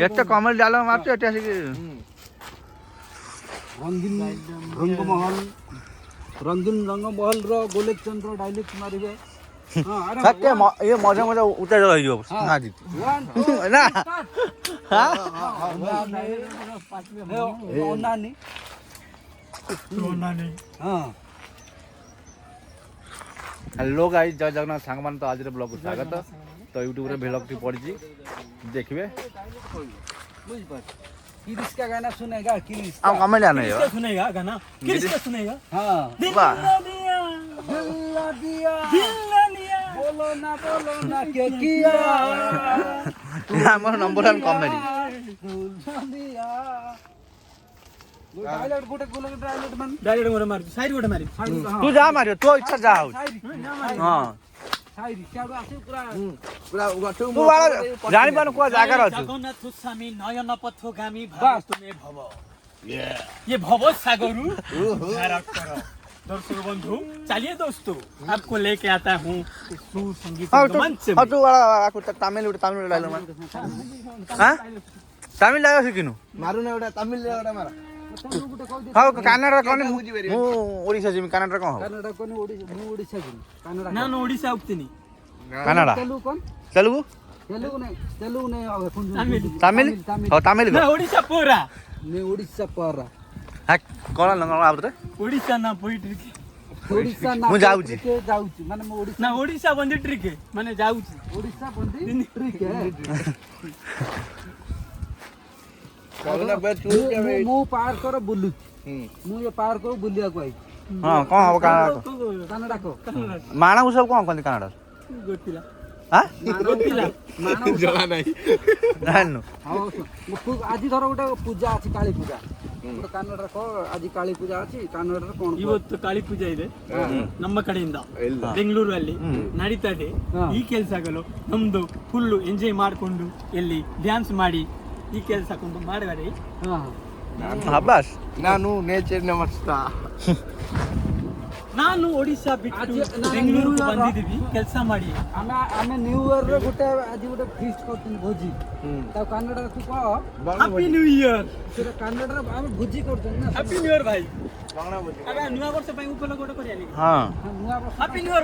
एते कमेंट डालो मारते एते आसी रंगीन रंगमहल रो गोलेक चंद्र डायलॉग मारिबे। हां अरे सत्य ये मजा मजा उतर हो जो ना जी ना हां ओनानी हां हेलो गाइस जय जगन्नाथ सांग मान तो आज रे ब्लॉग को स्वागत तो YouTube रे ब्लॉग टी पड़ी देखिबे बुझ पर किरिस का गाना सुनेगा किरिस हम कमेंट आने किसका सुनेगा गाना किसका सुनेगा हां दिल वाह। दिया दिल लिया बोलो ना के किया हमर नंबर 1 कमेडी दिया डायलॉग गोटे गोले डायलॉग मन डायरेक्ट मोर मार साइड गोटे मारी तू जा मारियो तो इच्छा जा हो हां साइरी क्याडो आसे पूरा तू वाला जानि पानु को जागा रहछु जगन्नाथ स्वामी नयन पथगामी भावस्तुमे भव ये भव सागरु धारक करो। दर्शक बंधु चलिए दोस्तों आपको लेके आता हूँ सुर संगीत मंच में। तू वाला आकु तमिल डायलॉग मान हां तमिल डायलॉग सिकिनु मारु ना एउटा तमिल एउटा मार हां कन्नड कोनी मु ओडिसा जिम कन्नड को हो कन्नड कोनी ओडिसा जिम कन्नड ना ओडिसा उक्तिनी कन्नड तेलुगु तेलुगु नहीं आवे तमिल हो तमिल ना ओडिसा पोरा ने ओडिसा परा हा कोन लंगा आबरे ओडिसा ना पोइट्री ओडिसा ना मु जाउची माने मु ओडिसा ना ओडिसा बंदी ट्रिक है माने जाउची ओडिसा बंदी ट्रिक है कोना बेच मु पार कर बुलु मु ये पार कर बुलिया को आई हां कोन हो कन्नड को माना सब कोन कोन कन्नड गोतिला हां गोतिला जला नाही जान्नु आज धर गोटे पूजा अछि काली पूजा गोटे कन्नड को आज काली पूजा अछि कन्नड कोन ಇವತ್ತು ಕಾಳಿ ಪೂಜೆ ಇದೆ ನಮ್ಮ ಕಡೆಯಿಂದ ಬೆಂಗಳೂರಲ್ಲಿ ನಡೀತಾ ಇದೆ ಈ ಕೆಲಸಗಳು ನಮ್ದು ಫುಲ್ ಎಂಜಾಯ್ ಮಾಡ್ಕೊಂಡು ಎಲ್ಲಿ ಡ್ಯಾನ್ಸ್ ಮಾಡಿ ಈ ಕೆಲಸ ಕೊಂಡು ಮಾಡಬೇಡಿ ಹಬ್ಬಾಸ್ ನಾನು ನೇಚರ್ ನಮಸ್ತಾ ನಾನು ಒಡಿಶಾ ಬಿಟ್ಟು ಬೆಂಗಳೂರಿಗೆ ಬಂದಿದ್ದೀವಿ ಕೆಲಸ ಮಾಡಿ आमे न्यू इयर रे गोटे आज गोटे फीस्ट करतन भोजी त कन्नड रे तू कह ಹ್ಯಾಪಿ ನ್ಯೂ ಇಯರ್ से कन्नड रे आमे भोजी करतन ना ಹ್ಯಾಪಿ ನ್ಯೂ ಇಯರ್ ଭାଇ ଆରେ ନୂଆ ବର୍ଷ ପାଇଁ ଉପଲକ୍ଷେ ଗୋଟେ କରିବା हां नुआ ହ୍ୟାପି ନ୍ୟୁ ଇୟର